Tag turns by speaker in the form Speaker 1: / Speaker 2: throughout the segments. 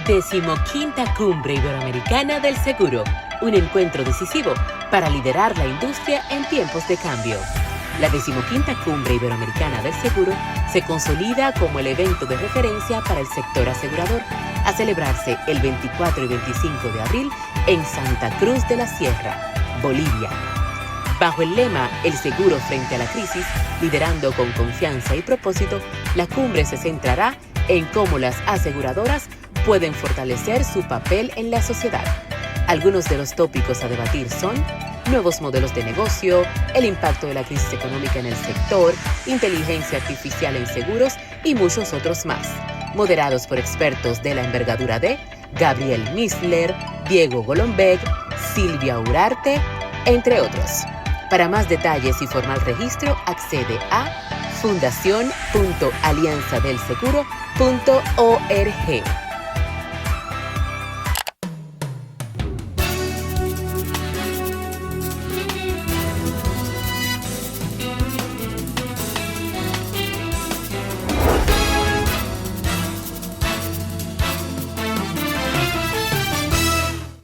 Speaker 1: 15ª Cumbre Iberoamericana del Seguro, un encuentro decisivo para liderar la industria en tiempos de cambio. La 15ª Cumbre Iberoamericana del Seguro se consolida como el evento de referencia para el sector asegurador, a celebrarse el 24 y 25 de abril en Santa Cruz de la Sierra, Bolivia. Bajo el lema El seguro frente a la crisis, liderando con confianza y propósito, la cumbre se centrará en cómo las aseguradoras pueden fortalecer su papel en la sociedad. Algunos de los tópicos a debatir son nuevos modelos de negocio, el impacto de la crisis económica en el sector, inteligencia artificial en seguros y muchos otros más. Moderados por expertos de la envergadura de Gabriel Misler, Diego Golombek, Silvia Urarte, entre otros. Para más detalles y formal registro, accede a fundación.alianzadelseguro.org.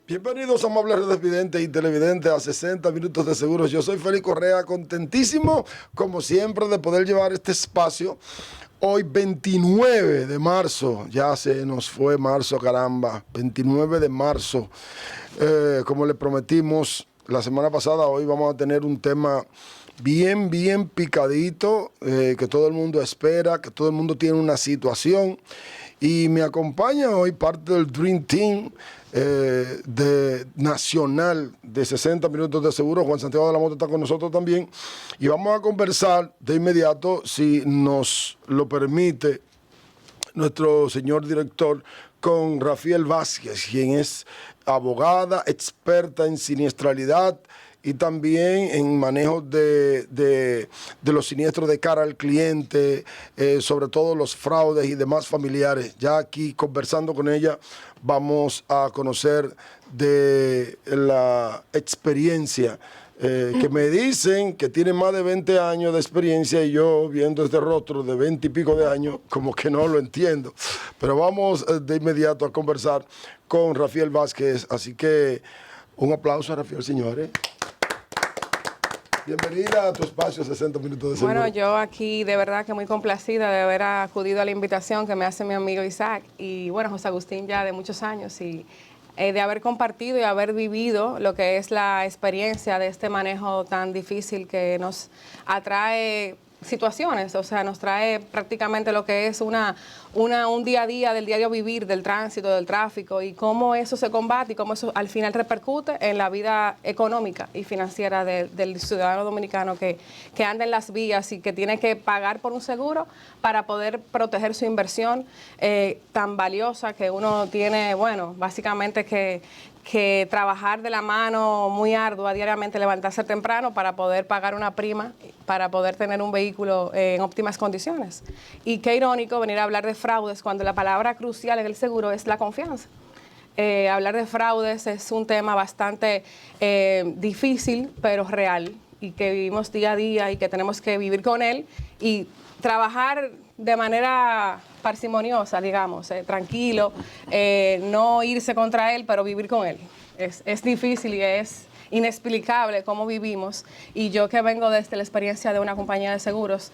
Speaker 2: Bienvenidos, amables televidentes y televidentes, a 60 Minutos de Seguros. Yo soy Félix Correa, contentísimo, como siempre, de poder llevar este espacio. Hoy, 29 de marzo, ya se nos fue marzo, caramba, 29 de marzo. Como le prometimos la semana pasada, hoy vamos a tener un tema bien picadito, que todo el mundo espera, que todo el mundo tiene una situación. Y me acompaña hoy parte del Dream Team nacional de 60 Minutos de Seguro. Juan Santiago de la Mota está con nosotros también. Y vamos a conversar de inmediato, si nos lo permite nuestro señor director, con Rafael Vázquez, quien es abogada, experta en siniestralidad y también en manejo de los siniestros de cara al cliente, sobre todo los fraudes y demás familiares. Ya aquí conversando con ella vamos a conocer de la experiencia que me dicen que tiene más de 20 años de experiencia, y yo viendo este rostro de 20 y pico de años como que no lo entiendo. Pero vamos de inmediato a conversar con Rafael Vázquez. Así que un aplauso a Rafael, señores. Bienvenida a tu espacio 60 Minutos de Seguro.
Speaker 3: Bueno, yo aquí de verdad que muy complacida de haber acudido a la invitación que me hace mi amigo Isaac y bueno, José Agustín, ya de muchos años, y de haber compartido y haber vivido lo que es la experiencia de este manejo tan difícil que nos atrae situaciones, o sea, nos trae prácticamente lo que es un día a día del diario vivir, del tránsito, del tráfico, y cómo eso se combate y cómo eso al final repercute en la vida económica y financiera del ciudadano dominicano que anda en las vías y que tiene que pagar por un seguro para poder proteger su inversión tan valiosa que uno tiene, bueno, básicamente que trabajar de la mano muy ardua diariamente, levantarse temprano para poder pagar una prima, para poder tener un vehículo en óptimas condiciones. Y qué irónico venir a hablar de fraudes cuando la palabra crucial en el seguro es la confianza. Hablar de fraudes es un tema bastante difícil, pero real, y que vivimos día a día y que tenemos que vivir con él y trabajar de manera parsimoniosa, digamos, tranquilo, no irse contra él, pero vivir con él. Es difícil y es inexplicable cómo vivimos, y yo que vengo desde la experiencia de una compañía de seguros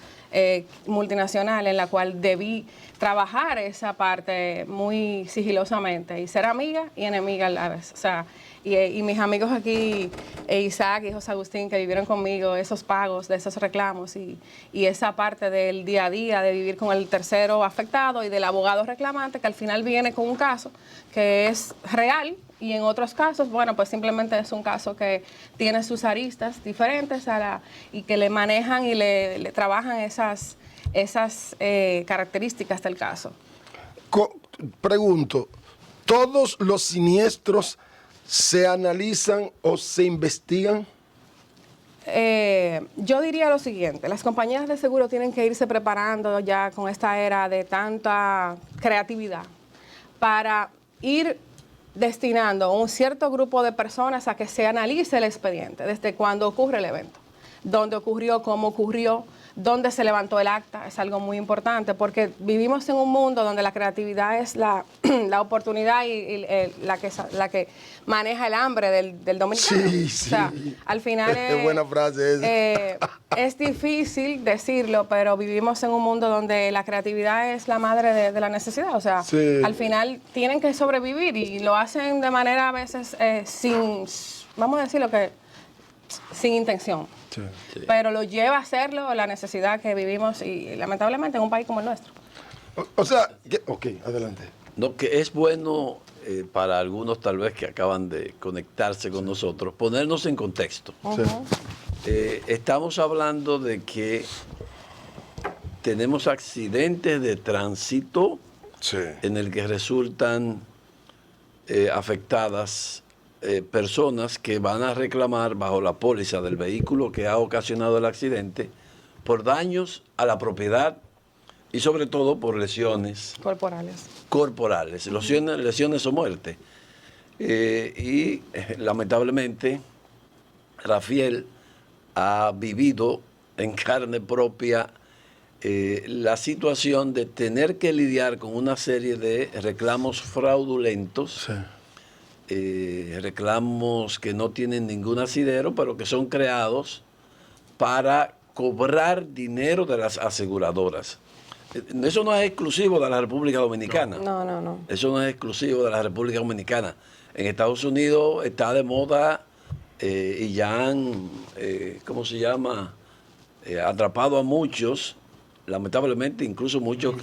Speaker 3: multinacional en la cual debí trabajar esa parte muy sigilosamente y ser amiga y enemiga a la vez. O sea, y mis amigos aquí, Isaac y José Agustín, que vivieron conmigo esos pagos de esos reclamos y esa parte del día a día de vivir con el tercero afectado y del abogado reclamante, que al final viene con un caso que es real, y en otros casos, bueno, pues simplemente es un caso que tiene sus aristas diferentes y que le manejan y le trabajan esas características del caso.
Speaker 2: Pregunto, ¿todos los siniestros se analizan o se investigan?
Speaker 3: Yo diría lo siguiente: las compañías de seguro tienen que irse preparando ya con esta era de tanta creatividad para ir destinando un cierto grupo de personas a que se analice el expediente desde cuando ocurre el evento, dónde ocurrió, cómo ocurrió, dónde se levantó el acta, es algo muy importante, porque vivimos en un mundo donde la creatividad es la, la oportunidad y la que maneja el hambre del dominicano.
Speaker 2: Sí,
Speaker 3: O sea,
Speaker 2: sí.
Speaker 3: al final
Speaker 2: Qué buena frase esa.
Speaker 3: es difícil decirlo, pero vivimos en un mundo donde la creatividad es la madre de la necesidad. O sea,
Speaker 2: Sí.
Speaker 3: al final tienen que sobrevivir y lo hacen de manera a veces sin, vamos a decirlo que, sin intención.
Speaker 2: Sí.
Speaker 3: Pero lo lleva a hacerlo la necesidad que vivimos y lamentablemente en un país como el nuestro.
Speaker 2: O sea, ok, adelante.
Speaker 4: No, que es bueno para algunos tal vez que acaban de conectarse con nosotros, ponernos en contexto.
Speaker 3: Ujú.
Speaker 4: Estamos hablando de que tenemos accidentes de tránsito
Speaker 2: Sí.
Speaker 4: en el que resultan afectadas personas que van a reclamar bajo la póliza del vehículo que ha ocasionado el accidente por daños a la propiedad y sobre todo por lesiones
Speaker 3: Corporales.
Speaker 4: corporales, lesiones o muerte. Lamentablemente, Rafael ha vivido en carne propia la situación de tener que lidiar con una serie de reclamos fraudulentos, reclamos que no tienen ningún asidero, pero que son creados para cobrar dinero de las aseguradoras. Eso no es exclusivo de la República Dominicana.
Speaker 3: No.
Speaker 4: Eso no es exclusivo de la República Dominicana. En Estados Unidos está de moda y ya han, ¿cómo se llama? Atrapado a muchos, lamentablemente incluso muchos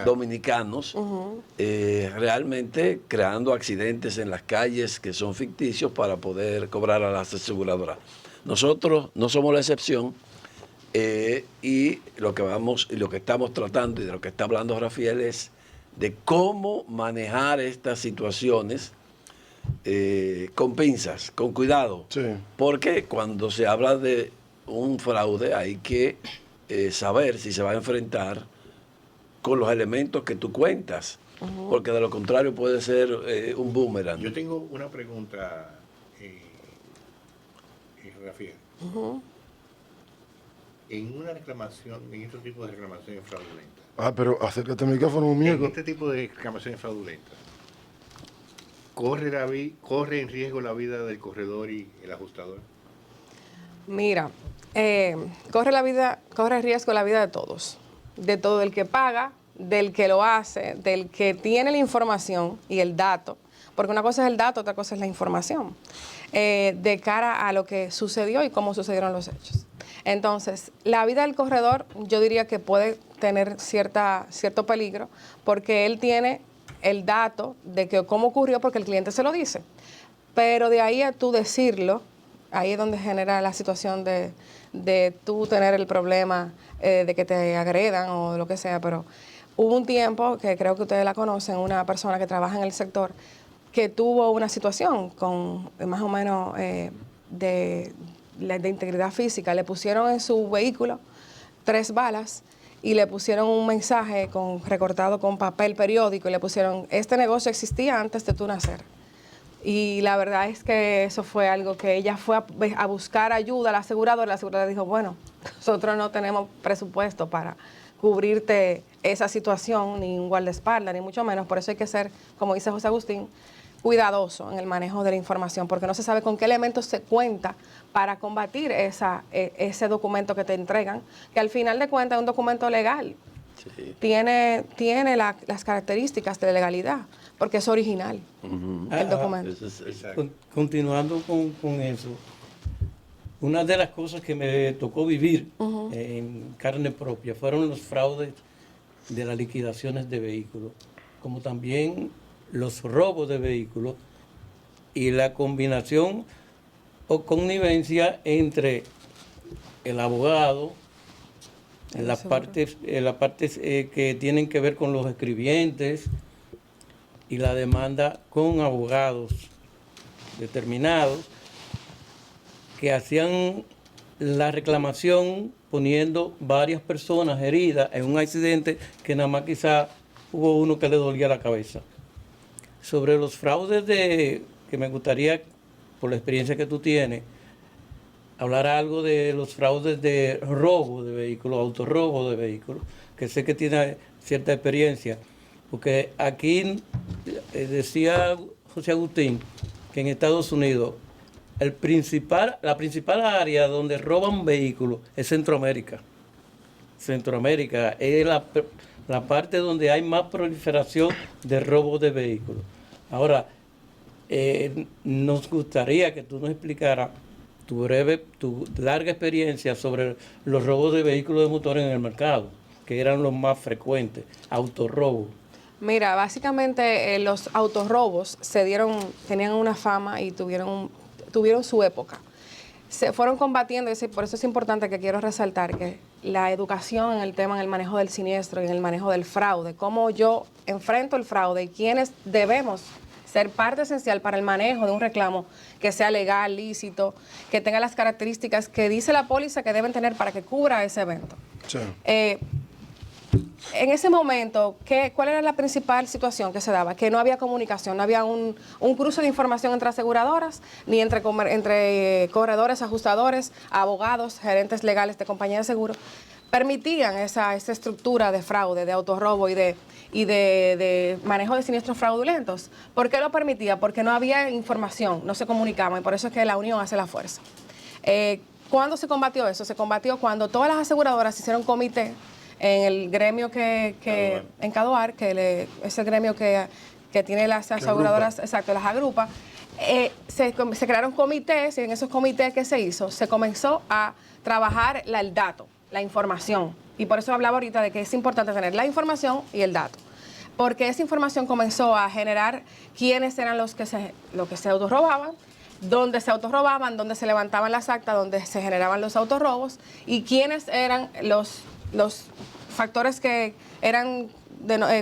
Speaker 4: dominicanos, realmente creando accidentes en las calles que son ficticios para poder cobrar a las aseguradoras. Nosotros no somos la excepción. Y lo que estamos tratando y de lo que está hablando Rafael es de cómo manejar estas situaciones con pinzas, con cuidado.
Speaker 2: Sí.
Speaker 4: Porque cuando se habla de un fraude hay que saber si se va a enfrentar con los elementos que tú cuentas. Porque de lo contrario puede ser un boomerang.
Speaker 5: Yo tengo una pregunta, Rafael. En una reclamación, en este tipo de reclamaciones fraudulentas.
Speaker 2: Pero acércate al micrófono, muñeco.
Speaker 5: En este tipo de reclamaciones fraudulentas, ¿corre en riesgo la vida del corredor y el ajustador?
Speaker 3: Mira, corre riesgo la vida de todo el que paga, del que lo hace, del que tiene la información y el dato, porque una cosa es el dato, otra cosa es la información, de cara a lo que sucedió y cómo sucedieron los hechos. Entonces, la vida del corredor yo diría que puede tener cierto peligro porque él tiene el dato de que cómo ocurrió porque el cliente se lo dice. Pero de ahí a tú decirlo, ahí es donde genera la situación de tú tener el problema de que te agredan o lo que sea. Pero hubo un tiempo, que creo que ustedes la conocen, una persona que trabaja en el sector que tuvo una situación con más o menos de integridad física. Le pusieron en su vehículo 3 balas y le pusieron un mensaje recortado con papel periódico y le pusieron: este negocio existía antes de tú nacer. Y la verdad es que eso fue algo que ella fue a buscar ayuda a la aseguradora dijo: bueno, nosotros no tenemos presupuesto para cubrirte esa situación, ni un guardaespaldas, ni mucho menos. Por eso hay que ser, como dice José Agustín, cuidadoso en el manejo de la información, porque no se sabe con qué elementos se cuenta para combatir ese documento que te entregan, que al final de cuentas es un documento legal. Sí. Tiene las características de legalidad, porque es original el documento.
Speaker 6: Continuando con eso, una de las cosas que me tocó vivir en carne propia fueron los fraudes de las liquidaciones de vehículos, como también los robos de vehículos y la combinación o connivencia entre el abogado, las partes que tienen que ver con los escribientes y la demanda con abogados determinados que hacían la reclamación poniendo varias personas heridas en un accidente que nada más quizá hubo uno que le dolía la cabeza. Sobre los fraudes que me gustaría, por la experiencia que tú tienes, hablar algo de los fraudes de robo de vehículos, autorrobo de vehículos, que sé que tiene cierta experiencia, porque aquí decía José Agustín que en Estados Unidos la principal área donde roban vehículos es Centroamérica. Centroamérica es la parte donde hay más proliferación de robo de vehículos. Ahora, nos gustaría que tú nos explicaras tu larga experiencia sobre los robos de vehículos de motor en el mercado, que eran los más frecuentes, autorrobos.
Speaker 3: Mira, básicamente los autorrobos tenían una fama y tuvieron su época. Se fueron combatiendo, y por eso es importante que quiero resaltar que la educación en el tema, en el manejo del siniestro y en el manejo del fraude, cómo yo enfrento el fraude y quiénes debemos ser parte esencial para el manejo de un reclamo que sea legal, lícito, que tenga las características que dice la póliza que deben tener para que cubra ese evento.
Speaker 2: Sí.
Speaker 3: En ese momento, ¿cuál era la principal situación que se daba? Que no había comunicación, no había un cruce de información entre aseguradoras, ni entre corredores, ajustadores, abogados, gerentes legales de compañías de seguro. Permitían esa estructura de fraude, de autorrobo y de manejo de siniestros fraudulentos. ¿Por qué lo permitía? Porque no había información, no se comunicaban, y por eso es que la unión hace la fuerza. ¿Cuándo se combatió eso? Se combatió cuando todas las aseguradoras hicieron comité en el gremio en CADOAR, es el gremio que tiene las aseguradoras, exacto, las agrupa. Se crearon comités, y en esos comités que se hizo, se comenzó a trabajar el dato, la información. Y por eso hablaba ahorita de que es importante tener la información y el dato. Porque esa información comenzó a generar quiénes eran los que se autorrobaban, dónde se autorrobaban, dónde se levantaban las actas, dónde se generaban los autorrobos, y quiénes eran los factores que eran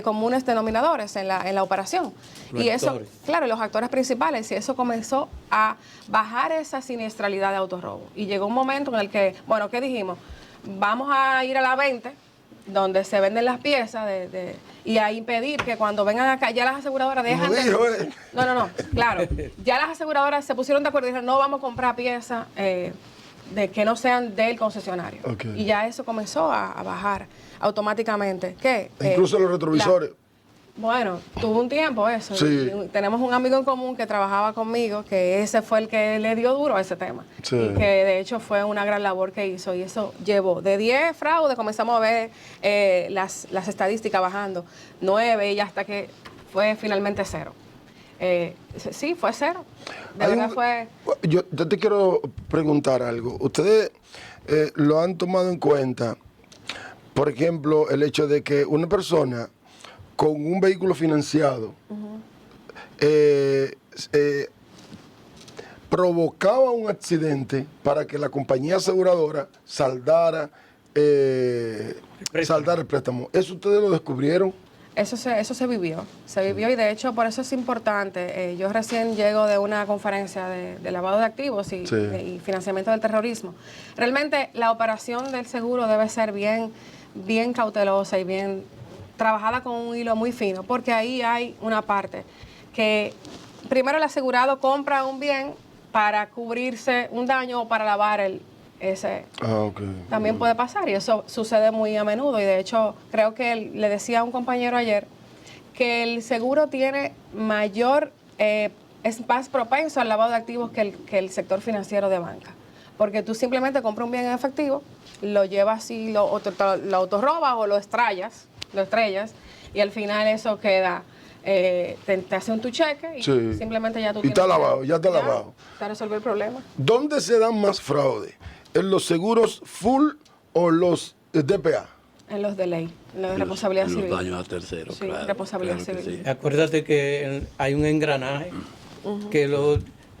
Speaker 3: comunes denominadores en la operación.
Speaker 6: Los
Speaker 3: y eso,
Speaker 6: actores.
Speaker 3: claro, los actores principales, y eso comenzó a bajar esa siniestralidad de autorrobo. Y llegó un momento en el que, bueno, ¿qué dijimos? Vamos a ir a la 20, donde se venden las piezas, y a impedir que cuando vengan acá, ya las aseguradoras dejan de... No, claro. Ya las aseguradoras se pusieron de acuerdo y dijeron, no vamos a comprar piezas de que no sean del concesionario.
Speaker 2: Okay.
Speaker 3: Y ya eso comenzó a bajar automáticamente. ¿Qué?
Speaker 2: Incluso los retrovisores.
Speaker 3: Bueno, tuvo un tiempo eso.
Speaker 2: Sí.
Speaker 3: Y tenemos un amigo en común que trabajaba conmigo, que ese fue el que le dio duro a ese tema.
Speaker 2: Sí.
Speaker 3: Y que de hecho fue una gran labor que hizo. Y eso llevó de 10 fraudes, comenzamos a ver las estadísticas bajando, 9, y hasta que fue finalmente 0. Sí, fue 0. De verdad fue...
Speaker 2: Yo te quiero preguntar algo. ¿Ustedes lo han tomado en cuenta, por ejemplo, el hecho de que una persona con un vehículo financiado provocaba un accidente para que la compañía aseguradora saldara el préstamo? ¿Eso ustedes lo descubrieron?
Speaker 3: Eso se vivió y de hecho por eso es importante. Yo recién llego de una conferencia de lavado de activos y financiamiento del terrorismo. Realmente la operación del seguro debe ser bien cautelosa y bien trabajada con un hilo muy fino, porque ahí hay una parte que primero el asegurado compra un bien para cubrirse un daño o para lavar ese. También puede pasar y eso sucede muy a menudo, y de hecho creo que le decía a un compañero ayer que el seguro tiene es más propenso al lavado de activos que el sector financiero de banca, porque tú simplemente compras un bien en efectivo, lo llevas y lo autorrobas o lo estrellas, y al final eso queda, te hacen tu cheque y simplemente ya tú tienes.
Speaker 2: Y está lavado, ya está lavado.
Speaker 3: Está resolver el problema.
Speaker 2: ¿Dónde se dan más fraude? ¿En los seguros full o los DPA?
Speaker 3: En los de ley, en los de responsabilidad civil.
Speaker 4: Los daños a terceros,
Speaker 3: Sí,
Speaker 4: claro.
Speaker 3: responsabilidad
Speaker 4: claro que
Speaker 3: civil.
Speaker 4: sí.
Speaker 6: Acuérdate que hay un engranaje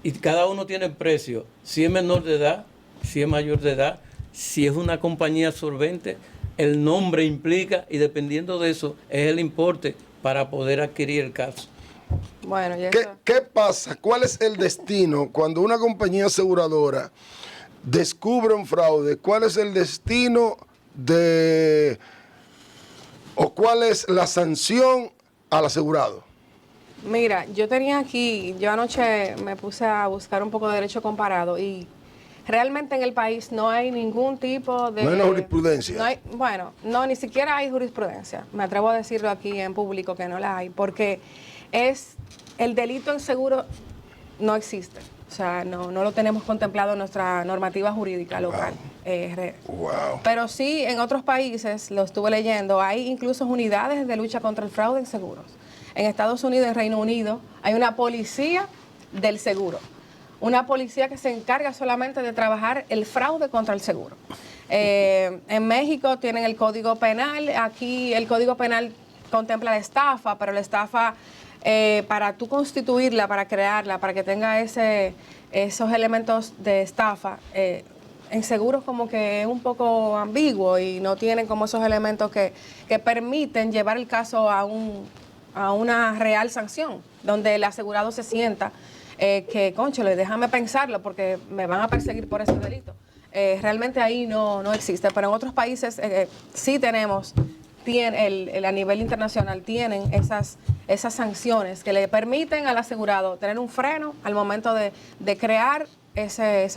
Speaker 6: y cada uno tiene el precio. Si es menor de edad, si es mayor de edad, si es una compañía solvente, el nombre implica, y dependiendo de eso es el importe para poder adquirir el caso.
Speaker 3: Bueno, y
Speaker 2: ¿Qué pasa? ¿Cuál es el destino cuando una compañía aseguradora descubre un fraude? ¿Cuál es el destino o cuál es la sanción al asegurado?
Speaker 3: Mira, yo anoche me puse a buscar un poco de derecho comparado y realmente en el país no hay ningún tipo de...
Speaker 2: No hay una jurisprudencia.
Speaker 3: No hay, bueno, no, ni siquiera hay jurisprudencia. Me atrevo a decirlo aquí en público que no la hay, porque el delito en seguro no existe. O sea, no lo tenemos contemplado en nuestra normativa jurídica local.
Speaker 2: Wow.
Speaker 3: Pero sí, en otros países, lo estuve leyendo, hay incluso unidades de lucha contra el fraude en seguros. En Estados Unidos, en Reino Unido, hay una policía del seguro. Una policía que se encarga solamente de trabajar el fraude contra el seguro. En México tienen el Código Penal. Aquí el Código Penal contempla la estafa, pero la estafa, para tú constituirla, para crearla, para que tenga esos elementos de estafa, en seguros como que es un poco ambiguo y no tienen como esos elementos que permiten llevar el caso a una real sanción, donde el asegurado se sienta que, cónchale, déjame pensarlo porque me van a perseguir por ese delito. Realmente ahí no existe, pero en otros países sí tenemos, a nivel internacional tienen esas sanciones que le permiten al asegurado tener un freno al momento de crear ese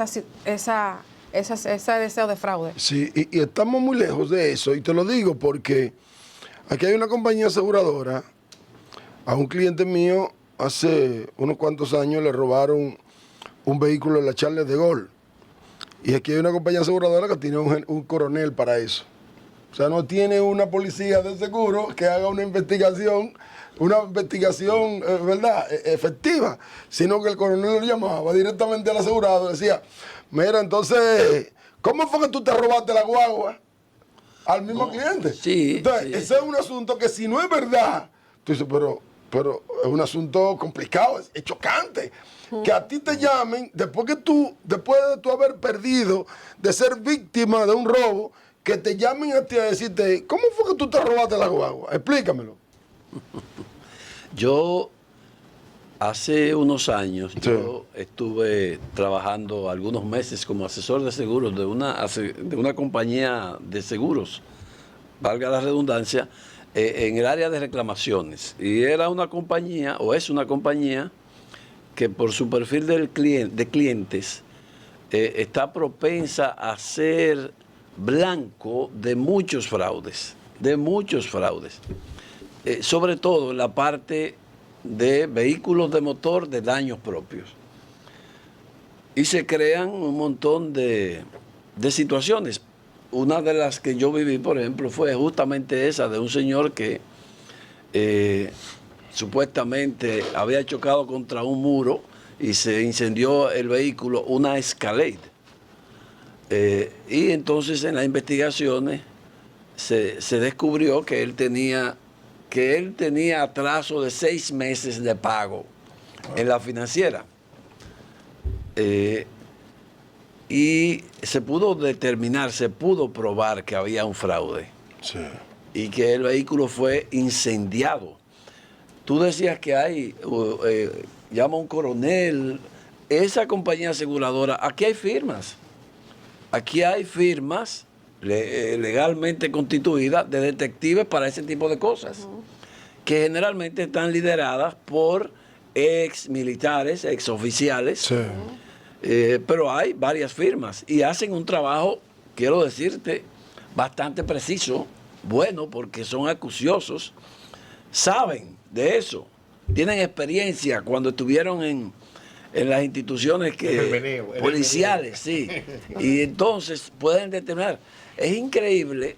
Speaker 3: deseo de fraude.
Speaker 2: Sí, y estamos muy lejos de eso, y te lo digo porque aquí hay una compañía aseguradora. A un cliente mío hace unos cuantos años le robaron un vehículo en la Charles de Gaulle. Y aquí hay una compañía aseguradora que tiene un coronel para eso. O sea, no tiene una policía de seguro que haga una investigación, ¿verdad?, efectiva, sino que el coronel lo llamaba directamente al asegurado y decía, mira, entonces, ¿cómo fue que tú te robaste la guagua al mismo cliente?
Speaker 4: Sí.
Speaker 2: Entonces,
Speaker 4: Sí.
Speaker 2: ese es un asunto que si no es verdad, tú dices, pero es un asunto complicado, es chocante. Que a ti te llamen, después de tú haber perdido, de ser víctima de un robo, que te llamen a ti a decirte, ¿cómo fue que tú te robaste la guagua? Explícamelo.
Speaker 4: Yo, hace unos años, yo estuve trabajando algunos meses como asesor de seguros de una compañía de seguros, valga la redundancia, en el área de reclamaciones. Y era una compañía, o es una compañía, que por su perfil de clientes está propensa a ser blanco de muchos fraudes, sobre todo en la parte de vehículos de motor de daños propios. Y se crean un montón de situaciones. Una de las que yo viví, por ejemplo, fue justamente esa de un señor que supuestamente había chocado contra un muro y se incendió el vehículo, una Escalade. Y entonces en las investigaciones se descubrió que él tenía atraso de 6 meses de pago en la financiera. Y se pudo probar que había un fraude.
Speaker 2: Sí.
Speaker 4: Y que el vehículo fue incendiado. Tú decías que llama a un coronel, esa compañía aseguradora, aquí hay firmas legalmente constituidas de detectives para ese tipo de cosas, que generalmente están lideradas por ex militares, ex oficiales,
Speaker 2: Sí.
Speaker 4: pero hay varias firmas y hacen un trabajo, quiero decirte, bastante preciso, bueno, porque son acuciosos, saben de eso, tienen experiencia cuando estuvieron en las instituciones policiales, sí, y entonces pueden determinar. Es increíble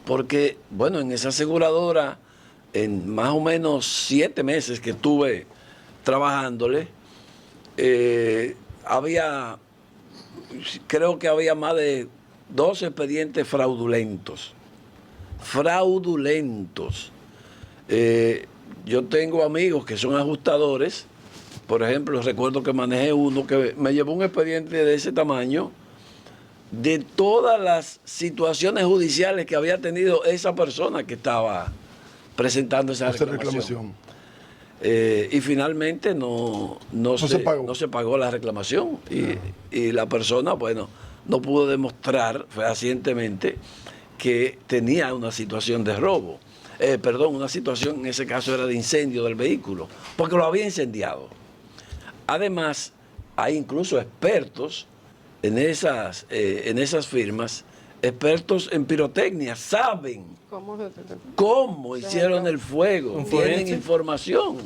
Speaker 4: porque, bueno, en esa aseguradora, en más o menos 7 meses que estuve trabajándole, creo que había más de 2 expedientes fraudulentos. Yo tengo amigos que son ajustadores. Por ejemplo, recuerdo que manejé uno que me llevó un expediente de ese tamaño de todas las situaciones judiciales que había tenido esa persona que estaba presentando esa reclamación. Y finalmente no se pagó la reclamación. Y la persona, bueno, no pudo demostrar fehacientemente que tenía una situación de robo. Una situación, en ese caso era de incendio del vehículo, porque lo había incendiado. Además, hay incluso expertos en esas firmas, expertos en pirotecnia, saben cómo hicieron el fuego,
Speaker 6: ¿Son
Speaker 4: tienen
Speaker 6: forenses?
Speaker 4: información,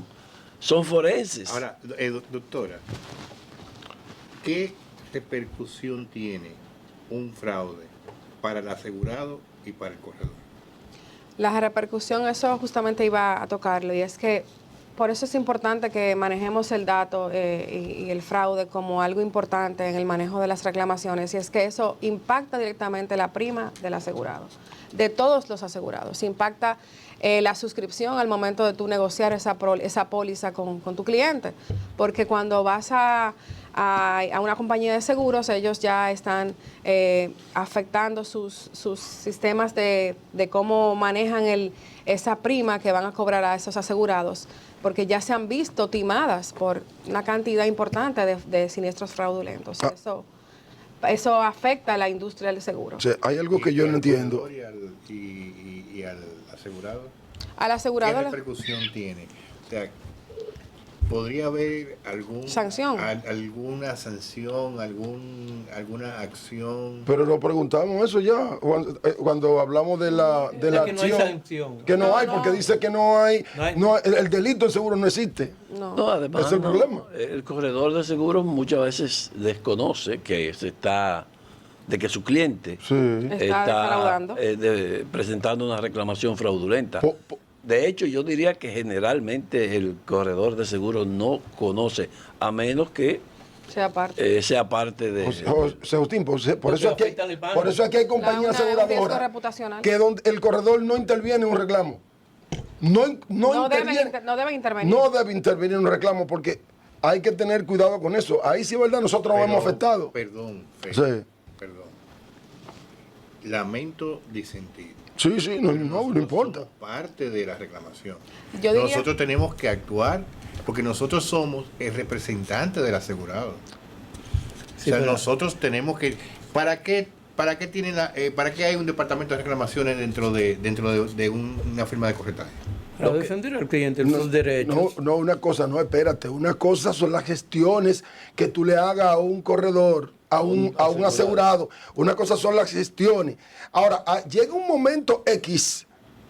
Speaker 4: son forenses.
Speaker 5: Ahora, doctora, ¿qué repercusión tiene un fraude para el asegurado y para el corredor?
Speaker 3: La repercusión, eso justamente iba a tocarlo, y es que por eso es importante que manejemos el dato y el fraude como algo importante en el manejo de las reclamaciones, y es que eso impacta directamente la prima del asegurado, de todos los asegurados. Impacta la suscripción al momento de tú negociar esa póliza con tu cliente, porque cuando vas a una compañía de seguros, ellos ya están afectando sus sistemas de cómo manejan esa prima que van a cobrar a esos asegurados, porque ya se han visto timadas por una cantidad importante de siniestros fraudulentos. Eso afecta a la industria del seguro.
Speaker 2: O sea, hay algo que yo no entiendo.
Speaker 5: ¿Y al asegurado?
Speaker 3: Al asegurado,
Speaker 5: ¿Qué repercusión tiene? O sea, ¿podría haber
Speaker 3: sanción,
Speaker 5: alguna sanción, alguna acción?
Speaker 2: Pero lo preguntamos eso ya, cuando hablamos de la
Speaker 6: que no hay
Speaker 2: acción.
Speaker 6: sanción.
Speaker 2: Que no hay, porque dice que no hay.
Speaker 6: No hay.
Speaker 2: El delito en seguro no existe.
Speaker 4: No, además,
Speaker 2: Ese es el problema.
Speaker 4: El corredor de seguros muchas veces desconoce que de que su cliente
Speaker 3: está defraudando,
Speaker 4: presentando una reclamación fraudulenta.
Speaker 2: Po-
Speaker 4: De hecho, yo diría que generalmente el corredor de seguros no conoce, a menos que
Speaker 3: sea parte.
Speaker 4: sea parte de...
Speaker 2: José Agustín, por
Speaker 6: Porque
Speaker 2: eso
Speaker 6: afecta al hispano.
Speaker 2: por eso aquí hay compañías
Speaker 3: Da un riesgo
Speaker 2: aseguradoras
Speaker 3: reputacional.
Speaker 2: que donde el corredor no interviene en un reclamo. No
Speaker 3: debe intervenir.
Speaker 2: No debe intervenir en un reclamo, porque hay que tener cuidado con eso. Ahí sí, ¿verdad? Nosotros nos hemos afectado.
Speaker 5: Perdón,
Speaker 2: Sí.
Speaker 5: perdón. Lamento disentir.
Speaker 2: Sí, no
Speaker 5: Nosotros
Speaker 2: importa.
Speaker 5: somos parte de la reclamación.
Speaker 3: Yo diría-
Speaker 5: Nosotros tenemos que actuar porque nosotros somos el representante del asegurado.
Speaker 6: Sí,
Speaker 5: o sea,
Speaker 6: pero-
Speaker 5: nosotros tenemos que... ¿Para qué hay un departamento de reclamaciones dentro de una firma de corretaje?
Speaker 6: Para defender al cliente sus derechos.
Speaker 2: No, una cosa, no, espérate. Una cosa son las gestiones que tú le hagas a un corredor, a un asegurado. Una cosa son las gestiones. Ahora, llega un momento X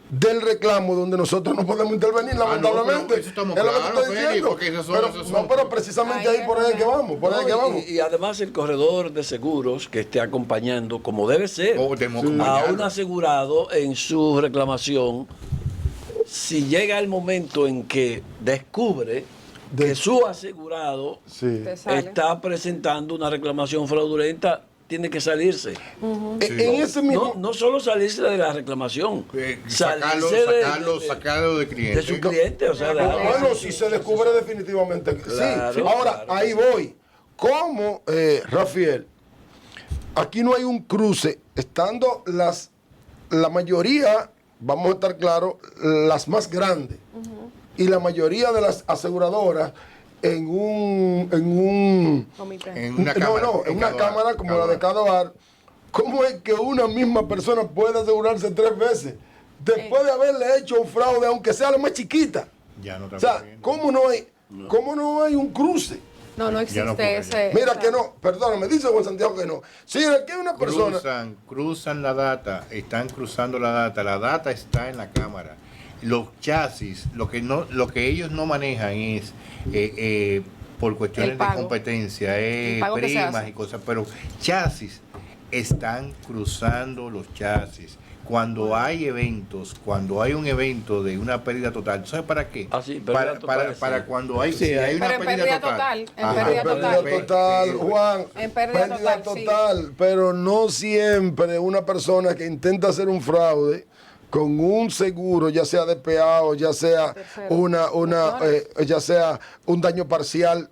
Speaker 2: del reclamo donde nosotros no podemos intervenir, lamentablemente.
Speaker 5: pero eso estamos
Speaker 2: Es lo que te
Speaker 5: claros,
Speaker 2: estoy
Speaker 5: Félix,
Speaker 2: diciendo.
Speaker 5: porque esos son-
Speaker 2: Pero,
Speaker 5: esos
Speaker 2: no,
Speaker 5: son-
Speaker 2: pero precisamente ahí por ahí es que vamos, por ahí es que vamos.
Speaker 4: Y además el corredor de seguros que esté acompañando, como debe ser,
Speaker 5: O tenemos que
Speaker 4: a
Speaker 5: acompañarlo.
Speaker 4: un asegurado en su reclamación, si llega el momento en que descubre que su asegurado
Speaker 2: Sí.
Speaker 3: Te sale.
Speaker 4: está presentando una reclamación fraudulenta, tiene que salirse.
Speaker 2: En ese mismo...
Speaker 4: No solo salirse de la reclamación,
Speaker 5: Sacarlo de cliente.
Speaker 4: de su cliente. O sea,
Speaker 2: Bueno, si se descubre definitivamente que
Speaker 4: Claro,
Speaker 2: sí. Ahora,
Speaker 4: claro
Speaker 2: ahí
Speaker 4: que
Speaker 2: voy. ¿Cómo, Rafael? Aquí no hay un cruce, estando la mayoría, vamos a estar claros, las más grandes, y la mayoría de las aseguradoras en un
Speaker 3: Comité.
Speaker 5: En una cámara.
Speaker 2: en una cámara como la de Cadoar. ¿Cómo es que una misma persona puede asegurarse 3 veces después de haberle hecho un fraude, aunque sea la más chiquita?
Speaker 5: Ya no
Speaker 2: O sea, ¿cómo no hay un cruce?
Speaker 3: No
Speaker 5: Ya no
Speaker 3: existe
Speaker 5: ocurre,
Speaker 3: ese.
Speaker 2: Mira
Speaker 3: esa-
Speaker 2: que no, perdóname, dice Juan Santiago que no. Si aquí hay una persona,
Speaker 5: Cruzan la data, están cruzando la data está en la cámara. Los chasis, lo que ellos no manejan es por cuestiones
Speaker 3: El
Speaker 5: de
Speaker 3: pago.
Speaker 5: competencia,
Speaker 3: El pago que se
Speaker 5: primas
Speaker 3: hace.
Speaker 5: y cosas, pero chasis están cruzando los chasis. Cuando hay un evento de una pérdida total, ¿sabes para qué?
Speaker 4: Ah, sí, pérdida total,
Speaker 5: para
Speaker 4: sí.
Speaker 5: cuando hay,
Speaker 6: Sí,
Speaker 5: si hay
Speaker 3: Pero
Speaker 5: una
Speaker 3: en
Speaker 5: pérdida
Speaker 3: pérdida
Speaker 5: total.
Speaker 3: total, en
Speaker 5: Ajá.
Speaker 3: pérdida
Speaker 2: pérdida
Speaker 3: total.
Speaker 2: total, Juan,
Speaker 3: En pérdida total, sí.
Speaker 2: pero no siempre una persona que intenta hacer un fraude con un seguro, ya sea de PA o ya sea
Speaker 3: Tercero.
Speaker 2: ya sea un daño parcial,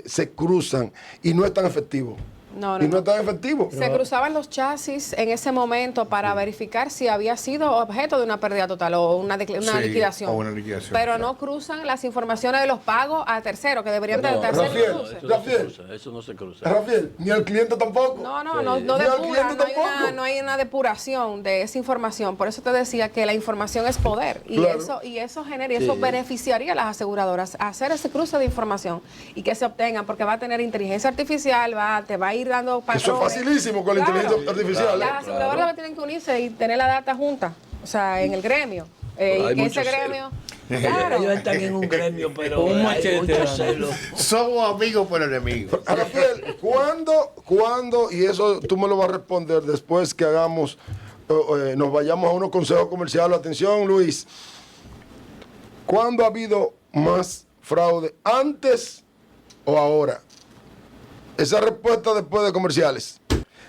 Speaker 2: se cruzan y no es tan efectivo.
Speaker 3: No,
Speaker 2: y no
Speaker 3: no.
Speaker 2: es tan efectivo.
Speaker 3: Se cruzaban los chasis en ese momento para verificar si había sido objeto de una pérdida total o una
Speaker 5: Sí,
Speaker 3: liquidación.
Speaker 5: o una liquidación,
Speaker 3: Pero
Speaker 5: claro.
Speaker 3: no cruzan las informaciones de los pagos a terceros, que deberían de
Speaker 4: No,
Speaker 3: hacer
Speaker 2: Rafael,
Speaker 3: el cruce.
Speaker 4: eso no se
Speaker 2: Rafael.
Speaker 4: cruza, eso no se cruza.
Speaker 2: Rafael, ni al cliente tampoco.
Speaker 3: No
Speaker 4: Sí.
Speaker 3: no
Speaker 2: Ni al
Speaker 3: depura,
Speaker 2: cliente tampoco.
Speaker 3: no hay una depuración de esa información. Por eso te decía que la información es poder.
Speaker 2: Claro.
Speaker 3: Y eso genera, y eso
Speaker 4: Sí.
Speaker 3: beneficiaría a las aseguradoras a hacer ese cruce de información y que se obtengan, porque va a tener inteligencia artificial, te va a ir ir dando patrones.
Speaker 2: Eso es facilísimo con la inteligencia artificial.
Speaker 3: Las aseguradoras no tienen que unirse y tener la data junta, o sea, en el gremio.
Speaker 4: Hay
Speaker 3: Y que ese
Speaker 4: muchos
Speaker 3: gremio... Claro.
Speaker 4: Ellos están en un gremio, pero
Speaker 6: Con un
Speaker 4: hay
Speaker 6: machete,
Speaker 4: muchos
Speaker 6: ¿no?
Speaker 4: celos.
Speaker 5: Somos amigos por enemigos.
Speaker 2: Rafael, ¿cuándo, y eso tú me lo vas a responder después que hagamos, nos vayamos a unos consejos comerciales? Atención, Luis. ¿Cuándo ha habido más fraude? ¿Antes o ahora? Esa respuesta después de comerciales.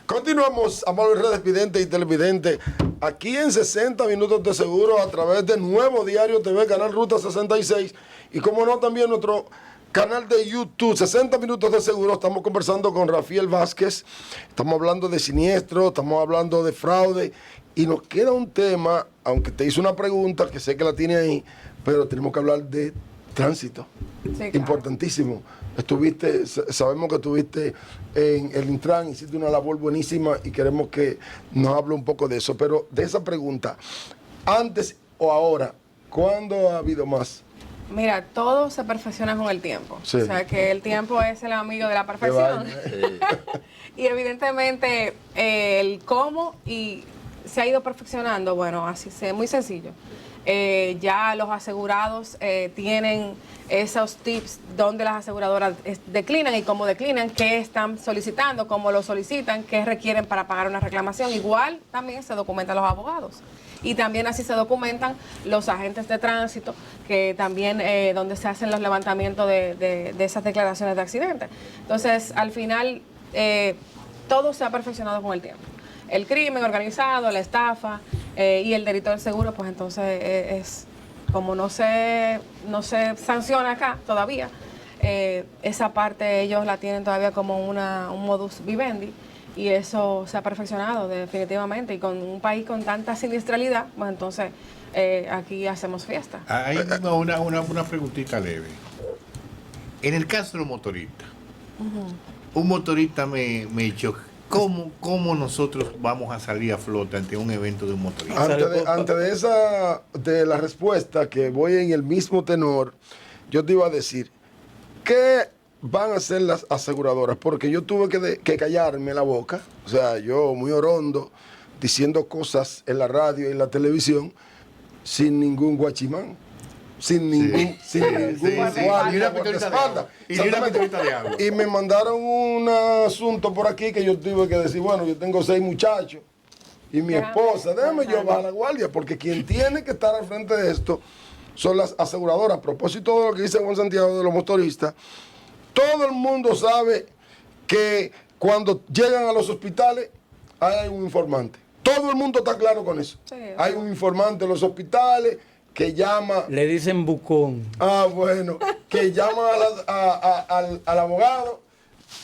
Speaker 2: Continuamos, amables redes videntes y televidentes, aquí en 60 Minutos de Seguro a través de Nuevo Diario TV, Canal Ruta 66 y como no también nuestro canal de YouTube, 60 Minutos de Seguro. Estamos conversando con Rafael Vázquez, estamos hablando de siniestro, estamos hablando de fraude y nos queda un tema, aunque te hice una pregunta que sé que la tiene ahí, pero tenemos que hablar de tránsito.
Speaker 3: Sí, claro.
Speaker 2: Importantísimo. Sabemos que estuviste en el Intran, hiciste una labor buenísima y queremos que nos hable un poco de eso. Pero de esa pregunta, antes o ahora, ¿cuándo ha habido más?
Speaker 3: Mira, todo se perfecciona con el tiempo.
Speaker 2: Sí.
Speaker 3: O sea, que el tiempo es el amigo de la perfección. Y evidentemente el cómo y se ha ido perfeccionando, bueno, así es muy sencillo. Ya los asegurados tienen esos tips donde las aseguradoras declinan y cómo declinan, qué están solicitando, cómo lo solicitan, qué requieren para pagar una reclamación. Igual también se documentan los abogados. Y también así se documentan los agentes de tránsito, que también donde se hacen los levantamientos de esas declaraciones de accidente. Entonces, al final, todo se ha perfeccionado con el tiempo. El crimen organizado, la estafa y el delito del seguro, pues entonces es como no se sanciona acá todavía, esa parte ellos la tienen todavía como un modus vivendi y eso se ha perfeccionado definitivamente y con un país con tanta sinistralidad, pues entonces aquí hacemos fiesta.
Speaker 5: Ahí tengo una preguntita leve. En el caso de los motoristas, un motorista me choca. ¿Cómo nosotros vamos a salir a flote ante un evento de un motorista?
Speaker 2: Antes de la respuesta, que voy en el mismo tenor, yo te iba a decir, ¿qué van a hacer las aseguradoras? Porque yo tuve que callarme la boca, o sea, yo muy orondo, diciendo cosas en la radio y en la televisión, sin ningún guachimán. Sin ningún guardaespaldas. Y me mandaron un asunto por aquí que yo tuve que decir, bueno, yo tengo 6 muchachos y mi esposa, déjame yo bajar la guardia, porque quien tiene que estar al frente de esto son las aseguradoras. A propósito de lo que dice Juan Santiago de los motoristas, todo el mundo sabe que cuando llegan a los hospitales hay un informante. Todo el mundo está claro con eso. Sí, hay un informante en los hospitales que llama...
Speaker 6: Le dicen bucón.
Speaker 2: Ah, bueno. Que llama al abogado,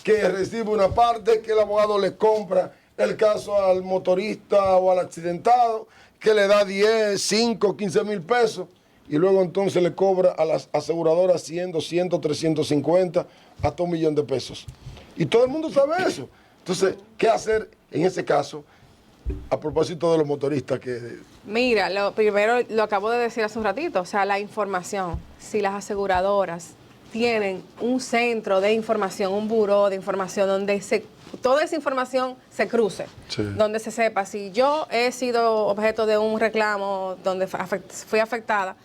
Speaker 2: que recibe una parte, que el abogado le compra el caso al motorista o al accidentado, que le da 10, 5, 15 mil pesos, y luego entonces le cobra a las aseguradoras 100, 200, 350, hasta $1 millón de pesos. Y todo el mundo sabe eso. Entonces, ¿qué hacer en ese caso? A propósito de los motoristas que...
Speaker 3: Mira, lo primero lo acabo de decir hace un ratito, o sea, la información. Si las aseguradoras tienen un centro de información, un buró de información donde toda esa información se cruce, sí, donde se sepa si yo he sido objeto de un reclamo donde fui afectada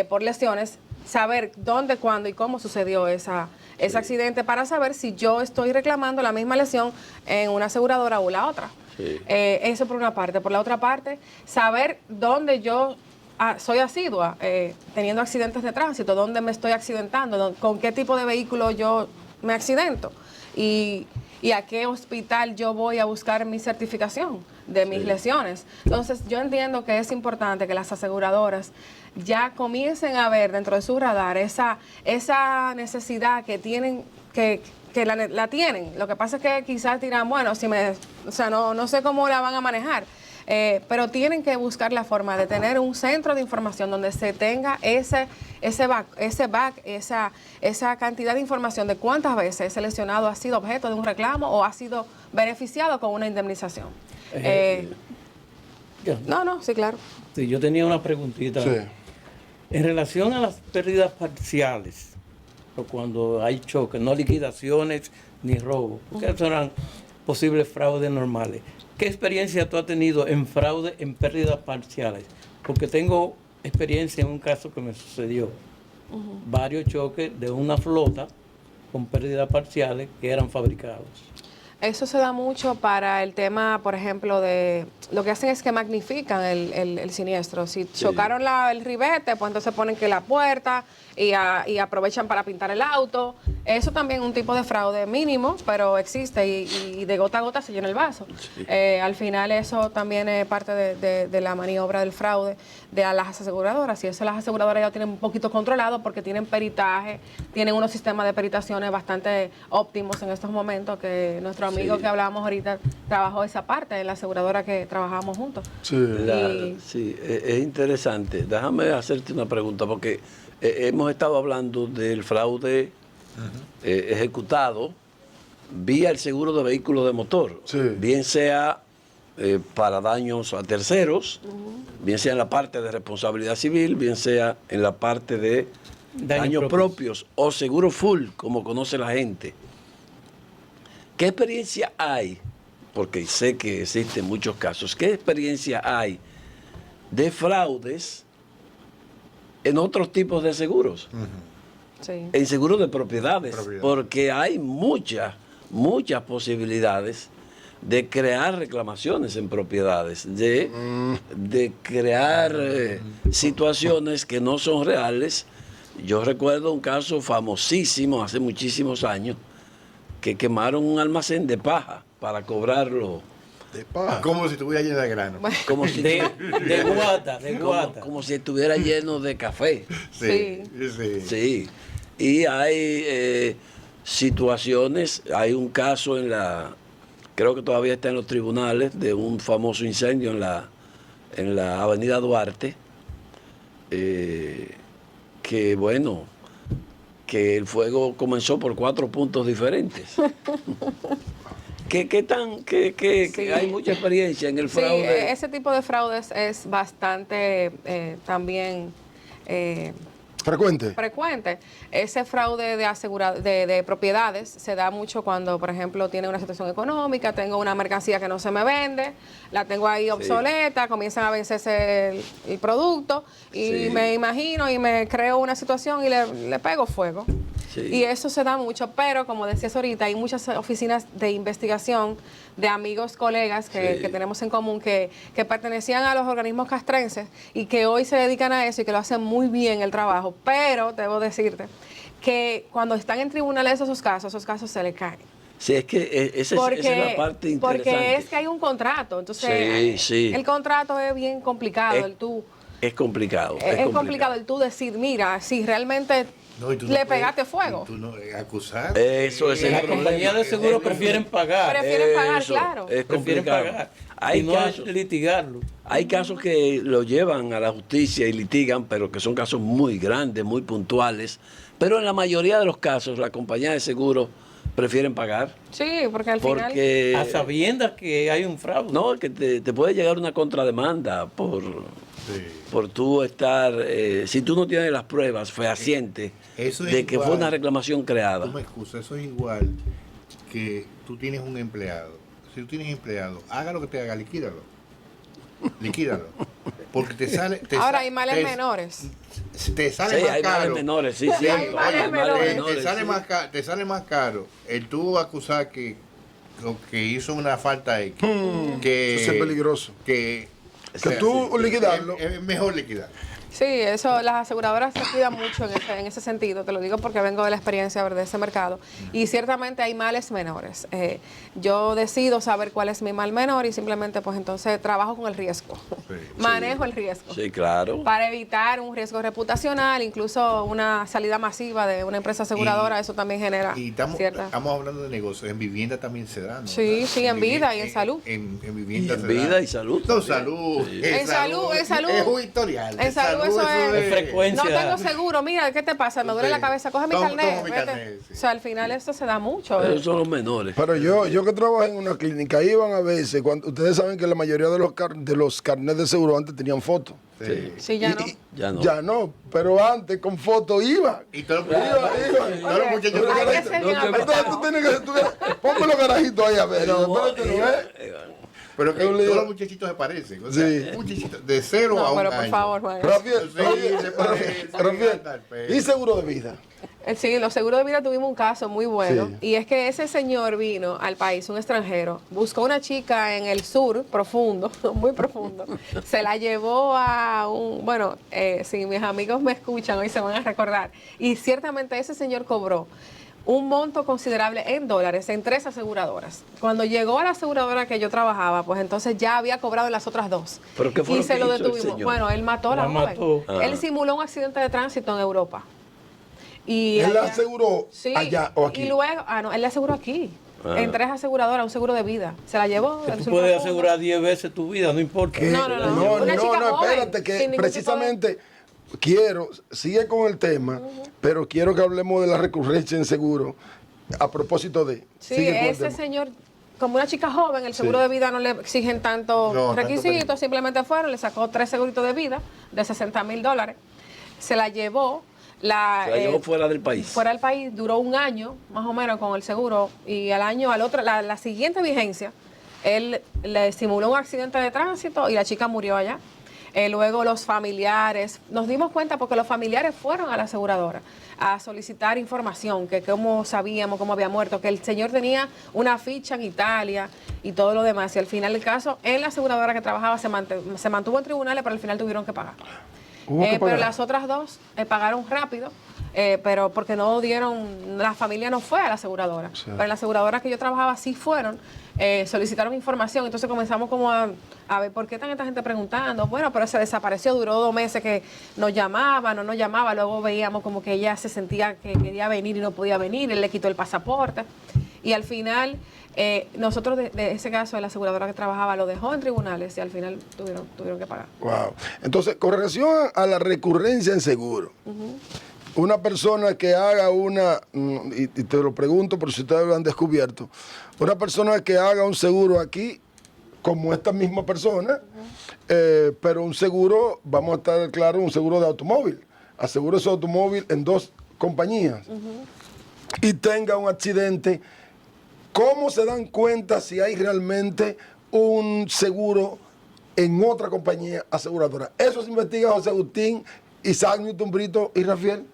Speaker 3: por lesiones, saber dónde, cuándo y cómo sucedió ese accidente para saber si yo estoy reclamando la misma lesión en una aseguradora o la otra. Sí. Eso por una parte. Por la otra parte, saber dónde yo soy asidua, teniendo accidentes de tránsito, dónde me estoy accidentando, con qué tipo de vehículo yo me accidento y a qué hospital yo voy a buscar mi certificación de mis lesiones. Entonces, yo entiendo que es importante que las aseguradoras ya comiencen a ver dentro de su radar esa necesidad que tienen, que la tienen. Lo que pasa es que quizás dirán, bueno, no sé cómo la van a manejar, pero tienen que buscar la forma de tener un centro de información donde se tenga esa cantidad de información de cuántas veces ese lesionado ha sido objeto de un reclamo o ha sido beneficiado con una indemnización. Sí, claro.
Speaker 6: Sí, yo tenía una preguntita. Sí. En relación a las pérdidas parciales, o cuando hay choques, no liquidaciones ni robos, porque serán posibles fraudes normales. ¿Qué experiencia tú has tenido en fraude en pérdidas parciales? Porque tengo experiencia en un caso que me sucedió. Varios choques de una flota con pérdidas parciales que eran fabricados.
Speaker 3: Eso se da mucho para el tema, por ejemplo, de lo que hacen es que magnifican el siniestro. Si chocaron el ribete, pues entonces ponen que la puerta y aprovechan para pintar el auto. Eso también es un tipo de fraude mínimo, pero existe y de gota a gota se llena el vaso.
Speaker 4: Sí.
Speaker 3: Al final eso también es parte de la maniobra del fraude de a las aseguradoras. Y eso las aseguradoras ya lo tienen un poquito controlado porque tienen peritaje, tienen unos sistemas de peritaciones bastante óptimos en estos momentos que nuestro amigo que hablábamos ahorita trabajó esa parte en la aseguradora que trabajamos juntos.
Speaker 2: Sí.
Speaker 4: Sí, es interesante. Déjame hacerte una pregunta, porque hemos estado hablando del fraude ejecutado vía el seguro de vehículos de motor,
Speaker 2: Sí.
Speaker 4: bien sea para daños a terceros, bien sea en la parte de responsabilidad civil, bien sea en la parte de daños propios o seguro full, como conoce la gente. ¿Qué experiencia hay? Porque sé que existen muchos casos. ¿Qué experiencia hay de fraudes en otros tipos de seguros?
Speaker 3: Sí.
Speaker 4: En seguros de propiedades, porque hay muchas posibilidades de crear reclamaciones en propiedades, de crear situaciones que no son reales. Yo recuerdo un caso famosísimo hace muchísimos años, que quemaron un almacén de paja para cobrarlo.
Speaker 2: De paja.
Speaker 5: Como si estuviera llena de grano.
Speaker 4: Como si,
Speaker 6: De guata, de guata.
Speaker 4: como si estuviera lleno de café.
Speaker 5: Sí.
Speaker 4: Sí. Y hay situaciones, hay un caso creo que todavía está en los tribunales, de un famoso incendio en la avenida Duarte, que bueno, que el fuego comenzó por 4 puntos diferentes. Que hay mucha experiencia en el fraude.
Speaker 3: Sí, ese tipo de fraudes es bastante también
Speaker 2: Frecuente.
Speaker 3: frecuente. Ese fraude de propiedades se da mucho cuando, por ejemplo, tiene una situación económica, tengo una mercancía que no se me vende, la tengo ahí obsoleta, comienzan a vencerse el producto y me imagino y me creo una situación y le pego fuego.
Speaker 4: Sí.
Speaker 3: Y eso se da mucho, pero como decías ahorita, hay muchas oficinas de investigación de amigos, colegas que tenemos en común que pertenecían a los organismos castrenses y que hoy se dedican a eso y que lo hacen muy bien el trabajo. Pero debo decirte que cuando están en tribunales esos casos se les caen.
Speaker 4: Sí, es que esa es la parte interesante.
Speaker 3: Porque es que hay un contrato, entonces el contrato es bien complicado.
Speaker 4: Es complicado.
Speaker 3: Es complicado el tú decir, mira, si realmente le pegaste fuego.
Speaker 5: Tú no acusar.
Speaker 4: Eso es el
Speaker 6: Las
Speaker 4: problema.
Speaker 6: compañías de seguro prefieren pagar.
Speaker 3: Prefieren pagar, claro.
Speaker 4: Es
Speaker 6: Prefieren
Speaker 4: complicado.
Speaker 6: pagar.
Speaker 4: Hay
Speaker 6: Y no
Speaker 4: casos,
Speaker 6: litigarlo.
Speaker 4: hay casos que lo llevan a la justicia y litigan, pero que son casos muy grandes, muy puntuales. Pero en la mayoría de los casos, las compañías de seguro prefieren pagar.
Speaker 3: Sí, porque al final...
Speaker 6: A sabiendas que hay un fraude.
Speaker 4: No, que te puede llegar una contrademanda por tú estar, si tú no tienes las pruebas fehacientes
Speaker 5: Eso es
Speaker 4: de que
Speaker 5: igual.
Speaker 4: fue una reclamación creada.
Speaker 5: Tú me excusas, eso es igual que tú tienes un empleado. Si tú tienes empleado, haga lo que te haga, liquídalo. Liquídalo. Porque te sale.
Speaker 3: Ahora hay males menores.
Speaker 5: Te sale
Speaker 4: Sí,
Speaker 5: más
Speaker 4: hay
Speaker 5: caro.
Speaker 4: males menores, sí,
Speaker 3: Sí, hay
Speaker 4: cierto.
Speaker 3: males menores.
Speaker 5: Te sale
Speaker 4: sí.
Speaker 5: más caro, te sale más caro el tú acusar que hizo una falta X. Que,
Speaker 2: Eso es peligroso.
Speaker 5: Que
Speaker 2: tú liquidarlo.
Speaker 5: Es mejor liquidar.
Speaker 3: Sí, eso, las aseguradoras se cuidan mucho en ese sentido, te lo digo porque vengo de la experiencia de ese mercado, y ciertamente hay males menores. Yo decido saber cuál es mi mal menor y simplemente pues entonces trabajo con el riesgo, manejo el riesgo.
Speaker 4: Sí, claro.
Speaker 3: Para evitar un riesgo reputacional, incluso una salida masiva de una empresa aseguradora, eso también genera
Speaker 5: Y estamos
Speaker 3: cierta...
Speaker 5: hablando de negocios, en vivienda también se da, ¿no?
Speaker 3: Sí, sí, en vida y en salud.
Speaker 5: En
Speaker 4: Y
Speaker 5: vivienda
Speaker 4: en
Speaker 5: se
Speaker 4: vida
Speaker 5: da.
Speaker 4: y salud.
Speaker 5: No,
Speaker 4: también.
Speaker 5: salud.
Speaker 4: Sí.
Speaker 3: En salud.
Speaker 5: Es un historial.
Speaker 3: En salud luego eso
Speaker 6: Es frecuencia.
Speaker 3: no tengo seguro, mira, ¿qué te pasa? Me duele la cabeza, coge mi carnet.
Speaker 5: Tomo mi
Speaker 3: vete.
Speaker 5: carnet, sí.
Speaker 3: O sea, al final esto se da mucho.
Speaker 4: Esos son los menores.
Speaker 2: Pero yo que trabajo en una clínica, iban a veces, cuando ustedes saben que la mayoría de los carnets de seguro antes tenían fotos.
Speaker 5: Sí.
Speaker 3: Sí, ya no.
Speaker 4: Ya no.
Speaker 2: Ya no, pero antes con fotos iban.
Speaker 5: Y todos los
Speaker 2: Iban.
Speaker 5: todos los muchachos
Speaker 3: Oye, hay que
Speaker 5: que-
Speaker 3: ser bien
Speaker 4: No, que-
Speaker 2: Entonces tú tienes que... Ponme los carajitos ahí a ver. Espérate, ¿no ves?
Speaker 5: Pero que
Speaker 2: Es un lío.
Speaker 5: todos los muchachitos se parecen. O sea,
Speaker 2: Sí.
Speaker 5: un muchachito de 0 a
Speaker 3: No,
Speaker 5: 1
Speaker 3: pero
Speaker 5: año.
Speaker 3: por favor, Juan.
Speaker 2: Rafael,
Speaker 5: Sí, se parece,
Speaker 2: Rafael,
Speaker 5: tal, pero-
Speaker 2: ¿y seguro de vida?
Speaker 3: Sí, en los seguros de vida tuvimos un caso muy bueno.
Speaker 2: Sí.
Speaker 3: Y es que ese señor vino al país, un extranjero, buscó una chica en el sur, profundo, muy profundo. Se la llevó a un, bueno, si mis amigos me escuchan hoy se van a recordar. Y ciertamente ese señor cobró un monto considerable en dólares en 3 aseguradoras. Cuando llegó a la aseguradora que yo trabajaba, pues entonces ya había cobrado en las otras 2.
Speaker 4: ¿Pero qué fue
Speaker 3: y
Speaker 4: lo
Speaker 3: se
Speaker 4: que
Speaker 3: lo
Speaker 4: hizo el
Speaker 3: detuvimos.
Speaker 4: señor?
Speaker 3: Bueno, él mató a la
Speaker 6: La
Speaker 3: joven.
Speaker 6: mató.
Speaker 3: Él simuló un accidente de tránsito en Europa. Y
Speaker 2: ¿Él la
Speaker 3: allá-
Speaker 2: aseguró
Speaker 3: Sí,
Speaker 2: allá o aquí?
Speaker 3: y luego, no, él le aseguró aquí. En 3 aseguradoras, un seguro de vida. Se la llevó.
Speaker 6: Que
Speaker 3: del
Speaker 6: tú
Speaker 3: sur
Speaker 6: puedes
Speaker 3: profundo.
Speaker 6: asegurar 10 veces tu vida, no importa.
Speaker 3: No, no, no. Una chica joven,
Speaker 2: espérate, que
Speaker 3: sin ningún
Speaker 2: precisamente quiero, sigue con el tema, pero quiero que hablemos de la recurrencia en seguro. A propósito de.
Speaker 3: Sí,
Speaker 2: sigue con el
Speaker 3: ese
Speaker 2: tema.
Speaker 3: señor, como una chica joven, el seguro
Speaker 2: Sí.
Speaker 3: de vida no le exigen tantos
Speaker 5: No, tanto
Speaker 3: requisitos,
Speaker 5: permiso.
Speaker 3: simplemente fueron, le sacó 3 seguritos de vida de $60,000. Se la llevó.
Speaker 4: Se la llevó fuera del país.
Speaker 3: Fuera del país, duró un año más o menos con el seguro y la siguiente vigencia, él le simuló un accidente de tránsito y la chica murió allá. Luego los familiares, nos dimos cuenta porque los familiares fueron a la aseguradora a solicitar información, que cómo sabíamos cómo había muerto, que el señor tenía una ficha en Italia y todo lo demás. Y al final del caso, en la aseguradora que trabajaba se mantuvo en tribunales, pero al final tuvieron que pagar.
Speaker 2: Hubo que
Speaker 3: Pero
Speaker 2: pagar.
Speaker 3: las otras 2 pagaron rápido, pero porque no dieron, la familia no fue a la aseguradora. Pero en la aseguradora que yo trabajaba sí fueron, solicitaron información, entonces comenzamos como a ver por qué tanta gente preguntando. Bueno, pero se desapareció, duró 2 meses que nos llamaba, no nos llamaba, luego veíamos como que ella se sentía que quería venir y no podía venir, él le quitó el pasaporte. Y al final, nosotros de ese caso, de la aseguradora que trabajaba, lo dejó en tribunales y al final tuvieron que pagar.
Speaker 2: Wow. Entonces, con relación a la recurrencia en seguro, una persona que haga y te lo pregunto por si ustedes lo han descubierto, una persona que haga un seguro aquí, como esta misma persona, pero un seguro, vamos a estar claros, un seguro de automóvil, asegura su automóvil en 2 compañías y tenga un accidente, ¿cómo se dan cuenta si hay realmente un seguro en otra compañía aseguradora? Eso se investiga José Agustín, Isaac Newton Brito y Rafael.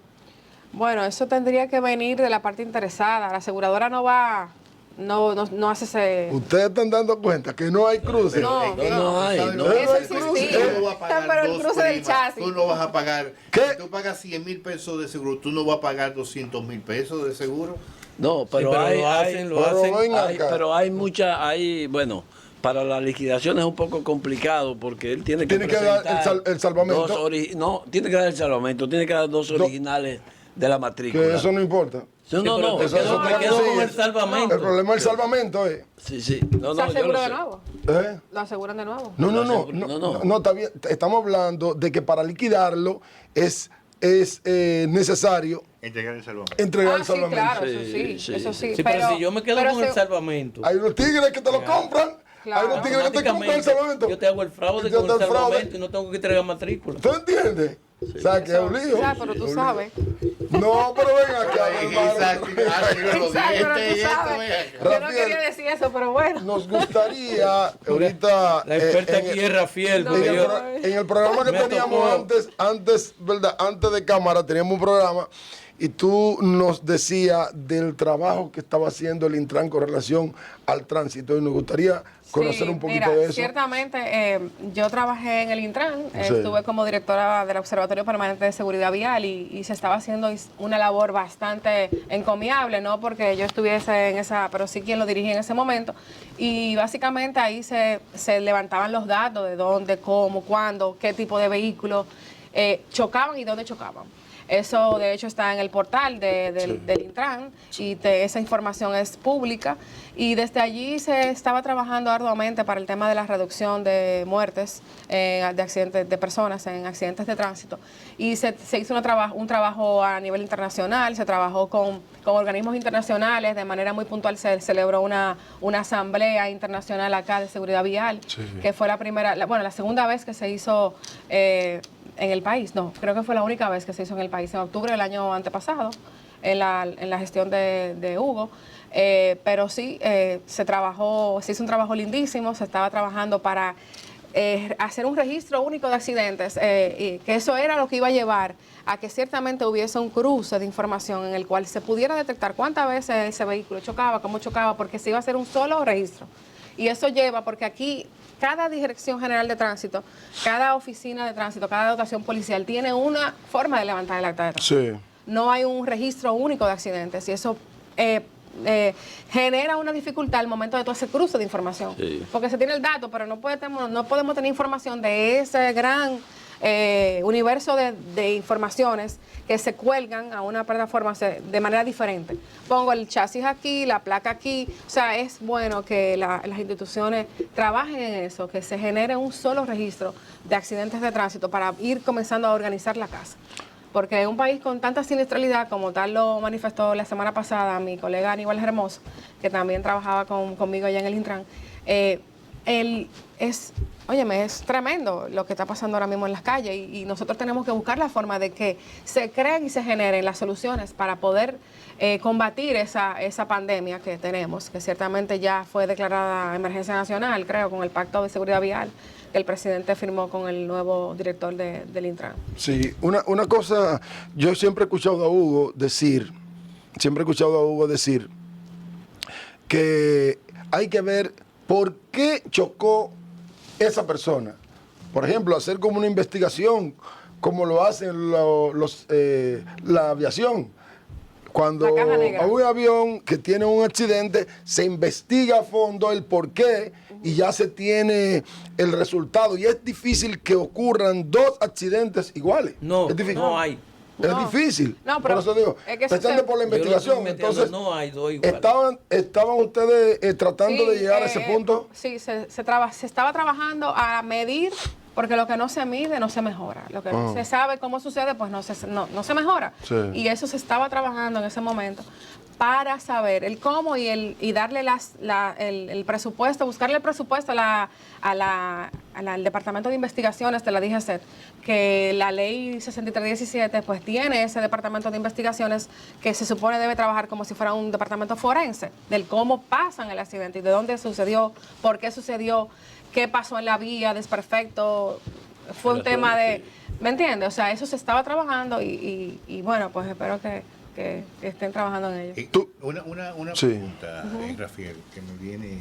Speaker 3: Bueno, eso tendría que venir de la parte interesada. La aseguradora no va, no hace ese...
Speaker 2: Ustedes están dando cuenta que no hay cruces.
Speaker 3: No,
Speaker 4: No hay,
Speaker 5: ¿sabes
Speaker 4: no.
Speaker 5: lo que
Speaker 3: Eso
Speaker 5: pasa?
Speaker 3: existía.
Speaker 5: Tú no vas a pagar
Speaker 3: Pero el
Speaker 5: 2
Speaker 3: cruce del
Speaker 5: primas.
Speaker 3: chasis.
Speaker 5: Tú no vas a pagar.
Speaker 2: ¿Qué?
Speaker 5: Si tú pagas 100,000 pesos de seguro, tú no vas a pagar 200,000 pesos de seguro.
Speaker 4: No, pero,
Speaker 6: Sí, pero
Speaker 4: hay,
Speaker 6: lo hacen, lo
Speaker 2: pero
Speaker 6: hacen.
Speaker 2: ven acá.
Speaker 4: pero hay bueno, para la liquidación es un poco complicado porque él tiene que
Speaker 2: Tiene que dar
Speaker 4: presentar
Speaker 2: el salvamento.
Speaker 4: no, tiene que dar el salvamento, tiene que dar 2 originales de la matrícula.
Speaker 2: Que eso no importa.
Speaker 4: No, no, no.
Speaker 6: Pero
Speaker 2: eso
Speaker 6: me
Speaker 2: claro,
Speaker 6: quedo
Speaker 2: sí,
Speaker 6: con el
Speaker 2: es-
Speaker 6: salvamento.
Speaker 2: El problema del salvamento es.
Speaker 4: Sí, sí. No,
Speaker 3: ¿Se
Speaker 4: no, yo lo
Speaker 3: asegura de
Speaker 4: sé.
Speaker 3: nuevo?
Speaker 2: ¿eh?
Speaker 3: ¿Lo aseguran de nuevo?
Speaker 2: No, está bien. Estamos hablando de que para liquidarlo es necesario
Speaker 5: Entregar el salvamento.
Speaker 2: entregar el
Speaker 3: Sí,
Speaker 2: salvamento.
Speaker 3: claro,
Speaker 4: Sí,
Speaker 3: eso sí,
Speaker 4: sí,
Speaker 3: eso sí.
Speaker 6: Sí, pero si yo me quedo
Speaker 3: pero
Speaker 6: con el salvamento,
Speaker 2: Hay unos tigres que te lo compran.
Speaker 3: Claro.
Speaker 2: Hay unos tigres que te compran el salvamento.
Speaker 6: yo te hago el fraude
Speaker 2: Y yo
Speaker 6: con
Speaker 2: te
Speaker 6: el
Speaker 2: el fraude.
Speaker 6: salvamento y no tengo que entregar matrícula.
Speaker 2: ¿Tú entiendes? O sea, que es un lío.
Speaker 3: Ya, pero tú
Speaker 2: Es un
Speaker 3: sabes.
Speaker 2: lío. No, pero ven acá,
Speaker 5: Ay,
Speaker 2: hermano.
Speaker 5: Isaac, arregla los
Speaker 3: Exacto, pero
Speaker 5: dientes
Speaker 3: tú
Speaker 5: y esto,
Speaker 3: sabes.
Speaker 5: ven acá.
Speaker 3: Yo no
Speaker 2: Rafael.
Speaker 3: quería decir eso, pero bueno.
Speaker 2: Nos gustaría ahorita.
Speaker 6: La experta aquí es Rafael,
Speaker 3: No,
Speaker 6: porque
Speaker 2: En el,
Speaker 6: yo-
Speaker 3: no.
Speaker 2: en el programa que
Speaker 6: Me
Speaker 2: teníamos
Speaker 6: tocó.
Speaker 2: ¿verdad? Antes de cámara teníamos un programa y tú nos decías del trabajo que estaba haciendo el Intran con relación al tránsito y nos gustaría conocer
Speaker 3: Sí,
Speaker 2: un poquito
Speaker 3: mira,
Speaker 2: de eso.
Speaker 3: Ciertamente, yo trabajé en el Intran,
Speaker 2: Sí.
Speaker 3: estuve como directora del Observatorio Permanente de Seguridad Vial y se estaba haciendo una labor bastante encomiable, no porque yo estuviese en esa, pero sí quien lo dirigía en ese momento. Y básicamente ahí se levantaban los datos de dónde, cómo, cuándo, qué tipo de vehículos chocaban y dónde chocaban. Eso de hecho está en el portal del Intran y esa información es pública. Y desde allí se estaba trabajando arduamente para el tema de la reducción de muertes de accidentes de personas en accidentes de tránsito. Y se hizo un trabajo a nivel internacional, se trabajó con organismos internacionales, de manera muy puntual se celebró una asamblea internacional acá de seguridad vial, que fue la segunda vez que se hizo en el país. No, creo que fue la única vez que se hizo en el país, en octubre del año antepasado, en la gestión de Hugo. Pero sí, se hizo un trabajo lindísimo, se estaba trabajando para hacer un registro único de accidentes, y que eso era lo que iba a llevar a que ciertamente hubiese un cruce de información en el cual se pudiera detectar cuántas veces ese vehículo chocaba, cómo chocaba, porque se iba a hacer un solo registro. Y eso lleva, porque aquí cada Dirección General de Tránsito, cada oficina de tránsito, cada dotación policial tiene una forma de levantar el acta de tránsito.
Speaker 2: Sí.
Speaker 3: No hay un registro único de accidentes y eso genera una dificultad al momento de todo ese cruce de información. Sí. Porque se tiene el dato, pero no podemos tener información de ese gran universo de informaciones que se cuelgan a una plataforma de manera diferente. Pongo el chasis aquí, la placa aquí. O sea, es bueno que las instituciones trabajen en eso, que se genere un solo registro de accidentes de tránsito para ir comenzando a organizar la casa. Porque en un país con tanta siniestralidad, como tal lo manifestó la semana pasada mi colega Aníbal Hermoso, que también trabajaba conmigo allá en el Intran, es tremendo lo que está pasando ahora mismo en las calles y nosotros tenemos que buscar la forma de que se creen y se generen las soluciones para poder combatir esa pandemia que tenemos, que ciertamente ya fue declarada emergencia nacional, creo, con el Pacto de Seguridad Vial que el presidente firmó con el nuevo director del Intran.
Speaker 2: Sí, una cosa, yo siempre he escuchado a Hugo decir que hay que ver por qué chocó esa persona. Por ejemplo, hacer como una investigación, como lo hacen la aviación. Cuando hay un avión que tiene un accidente, se investiga a fondo el por qué y ya se tiene el resultado. Y es difícil que ocurran dos accidentes iguales.
Speaker 6: No,
Speaker 2: es difícil.
Speaker 6: no hay.
Speaker 2: Es difícil.
Speaker 3: No, pero
Speaker 2: por eso digo,
Speaker 3: es que
Speaker 2: especialmente por la investigación. Entonces,
Speaker 6: no hay dos iguales.
Speaker 2: ¿Estaban ustedes tratando de llegar a ese punto?
Speaker 3: Sí, se estaba trabajando a medir, porque lo que no se mide no se mejora. Lo que no se sabe cómo sucede, pues no se mejora. Sí. Y eso se estaba trabajando en ese momento para saber el cómo y darle el presupuesto, buscarle el presupuesto al Departamento de Investigaciones de la DGCET, que la ley 6317 pues tiene ese Departamento de Investigaciones que se supone debe trabajar como si fuera un departamento forense, del cómo pasan el accidente y de dónde sucedió, por qué sucedió, qué pasó en la vía, desperfecto. Fue un tema de, ¿me entiendes? O sea, eso se estaba trabajando y bueno, pues espero que estén trabajando en ello.
Speaker 5: Una pregunta, Rafael, que me viene.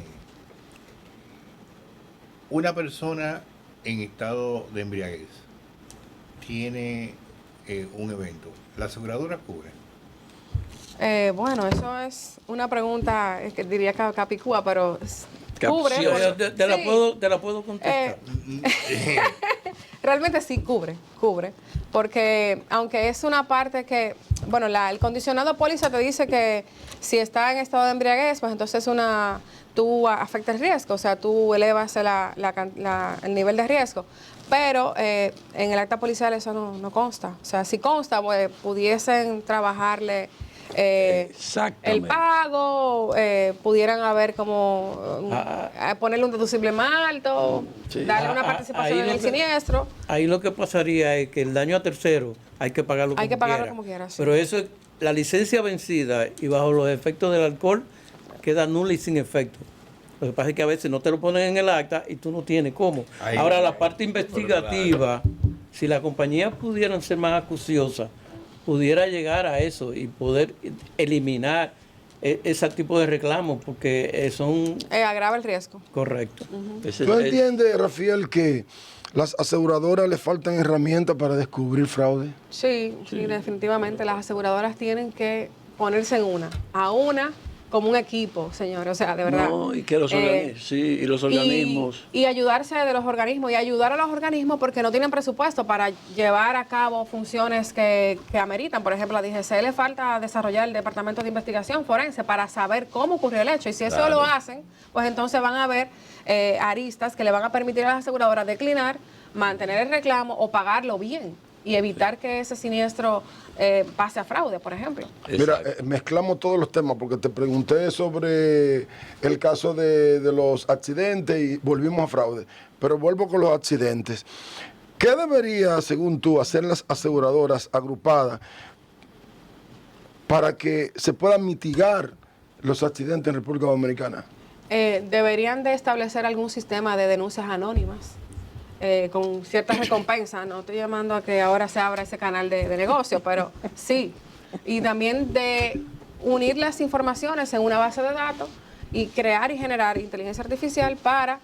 Speaker 5: Una persona en estado de embriaguez tiene un evento. ¿La aseguradora cubre?
Speaker 3: Bueno, eso es una pregunta que diría Capicúa, pero cubre.
Speaker 6: Te la puedo contestar.
Speaker 3: Realmente sí cubre, porque aunque es una parte que, bueno, el condicionado póliza te dice que si está en estado de embriaguez, pues entonces tú afectas el riesgo, o sea, tú elevas el nivel de riesgo, pero en el acta policial eso no consta, o sea, si consta, pues pudiesen trabajarle el pago, pudieran haber como ponerle un deducible más alto, darle una participación en el siniestro.
Speaker 6: Ahí lo que pasaría es que el daño a tercero hay que pagarlo como quiera. Pero eso es la licencia vencida y bajo los efectos del alcohol queda nula y sin efecto. Lo que pasa es que a veces no te lo ponen en el acta y tú no tienes cómo. Ahora la parte investigativa, si la compañía pudieran ser más acuciosa, pudiera llegar a eso y poder eliminar ese tipo de reclamos, porque son...
Speaker 3: agrava el riesgo.
Speaker 6: Correcto.
Speaker 2: ¿Tú entiendes, Rafael, que las aseguradoras les faltan herramientas para descubrir fraude?
Speaker 3: Sí, definitivamente. Las aseguradoras tienen que ponerse en a una como un equipo, señor. O sea, de verdad.
Speaker 4: No, y que los organismos, sí, y los organismos.
Speaker 3: Y ayudarse de los organismos y ayudar a los organismos porque no tienen presupuesto para llevar a cabo funciones que ameritan. Por ejemplo, a DGC le falta desarrollar el departamento de investigación forense para saber cómo ocurrió el hecho. Y si eso
Speaker 4: Claro.
Speaker 3: lo hacen, pues entonces van a haber aristas que le van a permitir a las aseguradoras declinar, mantener el reclamo o pagarlo bien y evitar que ese siniestro pase a fraude, por ejemplo.
Speaker 2: Mira,
Speaker 4: Exacto.
Speaker 2: mezclamos todos los temas porque te pregunté sobre el caso de los accidentes y volvimos a fraude. Pero vuelvo con los accidentes. ¿Qué debería, según tú, hacer las aseguradoras agrupadas para que se puedan mitigar los accidentes en República Dominicana?
Speaker 3: Deberían de establecer algún sistema de denuncias anónimas con ciertas recompensas. No estoy llamando a que ahora se abra ese canal de negocio, pero sí. Y también de unir las informaciones en una base de datos y crear y generar inteligencia artificial para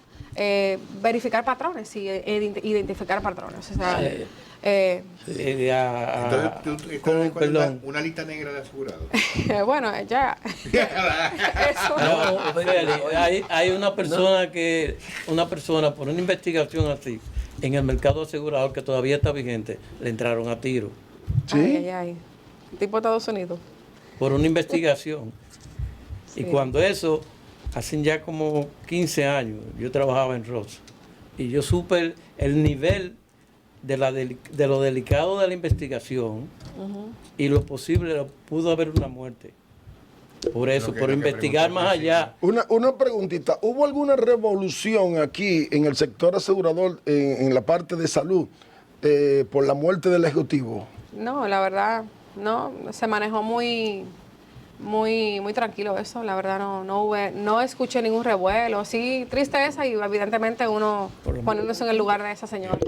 Speaker 3: verificar patrones y identificar patrones. O sea,
Speaker 5: Entonces, ¿tú estás
Speaker 6: perdón.
Speaker 5: una lista negra de asegurados?
Speaker 3: bueno, ya. Eso.
Speaker 6: No, fíjate, hay una persona por una investigación así en el mercado asegurador que todavía está vigente, le entraron a tiro
Speaker 2: ¿Sí?
Speaker 3: Ay, ay, ay. Tipo Estados Unidos.
Speaker 6: por una investigación. Y
Speaker 3: Sí.
Speaker 6: cuando eso, hace ya como 15 años, yo trabajaba en Ross y yo supe el nivel de lo delicado de la investigación y lo posible, pudo haber una muerte. Por eso,
Speaker 5: que-
Speaker 6: por
Speaker 5: lo que
Speaker 6: investigar
Speaker 5: preguntó
Speaker 6: más
Speaker 5: Cristina.
Speaker 6: allá.
Speaker 2: Una preguntita. ¿Hubo alguna revolución aquí en el sector asegurador, en la parte de salud, por la muerte del ejecutivo?
Speaker 3: No, la verdad, no, se manejó muy tranquilo eso, la verdad no escuché ningún revuelo, sí, tristeza y evidentemente uno poniéndose en el lugar de esa señora,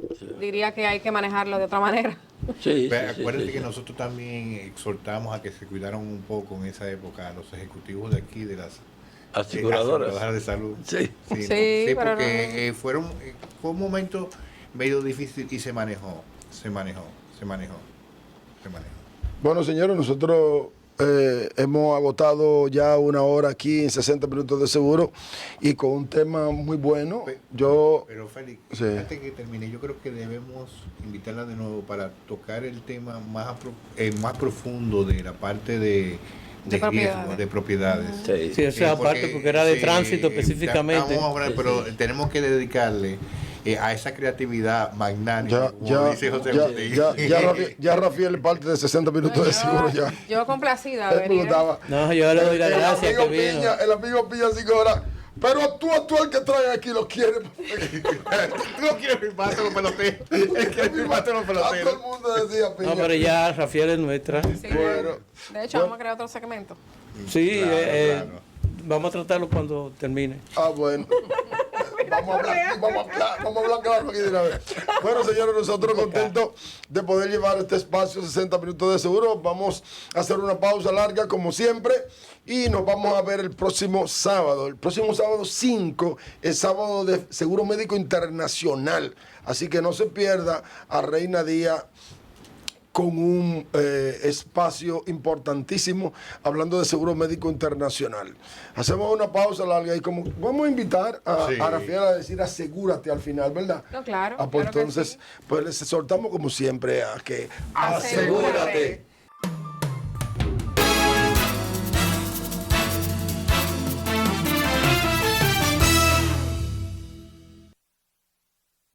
Speaker 3: diría que hay que manejarlo de otra manera.
Speaker 4: Sí,
Speaker 5: Pero
Speaker 4: sí, sí,
Speaker 5: acuérdate
Speaker 4: sí.
Speaker 5: que nosotros también exhortamos a que se cuidaran un poco en esa época a los ejecutivos de aquí, de las
Speaker 4: Aseguradoras.
Speaker 5: de salud.
Speaker 4: Sí.
Speaker 5: ¿no?
Speaker 3: Sí, pero
Speaker 5: porque fue un momento medio difícil y se manejó.
Speaker 2: Bueno, señores, nosotros hemos agotado ya una hora aquí en 60 minutos de seguro y con un tema muy bueno.
Speaker 5: Pero Félix,
Speaker 2: Sí.
Speaker 5: antes que termine, yo creo que debemos invitarla de nuevo para tocar el tema más profundo de la parte de riesgo,
Speaker 3: propiedades.
Speaker 5: de propiedades.
Speaker 4: Sí.
Speaker 6: Sí, esa parte, porque era de
Speaker 5: sí,
Speaker 6: tránsito específicamente.
Speaker 5: estamos hablando, pero tenemos que dedicarle a esa creatividad magnánima, como dice José Agustín.
Speaker 2: Ya Rafael parte de 60 minutos de seguro ya.
Speaker 3: Yo complacida
Speaker 2: Él
Speaker 3: de venir.
Speaker 2: preguntaba,
Speaker 6: No, yo le doy las gracias que vino.
Speaker 2: El amigo Piña 5 horas. Pero tú el que trae aquí lo quieres.
Speaker 5: Tú no quieres firmarte los peloteros. Él quiere firmarte los
Speaker 2: A todo el
Speaker 5: peloteros.
Speaker 2: mundo decía Piña.
Speaker 6: No, pero ya Rafael es nuestra.
Speaker 3: Sí,
Speaker 2: Bueno.
Speaker 3: de hecho, vamos a crear otro segmento.
Speaker 6: Sí,
Speaker 5: Claro.
Speaker 6: vamos a tratarlo cuando termine.
Speaker 2: Ah, bueno. Vamos a hablar claro aquí de una vez. Bueno, señores, nosotros contentos de poder llevar este espacio 60 minutos de seguro. Vamos a hacer una pausa larga como siempre y nos vamos a ver el próximo sábado. El próximo sábado 5 es sábado de Seguro Médico Internacional. Así que no se pierda a Reina Díaz con un espacio importantísimo hablando de seguro médico internacional. Hacemos una pausa larga y como vamos a invitar a,
Speaker 5: Sí.
Speaker 2: a Rafael a decir asegúrate al final, ¿verdad?
Speaker 3: No, claro,
Speaker 2: Pues
Speaker 3: claro que
Speaker 2: entonces,
Speaker 3: sí.
Speaker 2: pues les exhortamos como siempre a que
Speaker 3: Asegúrate.